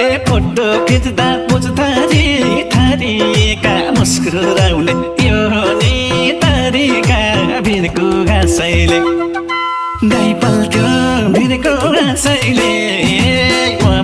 ए photo खिच्दा पुछ्दाखेरि थरीका मुस्कुराउने यो नि तरिका भिरको घाँसैले गाई पाल्थ्यो भिरको घाँसैले म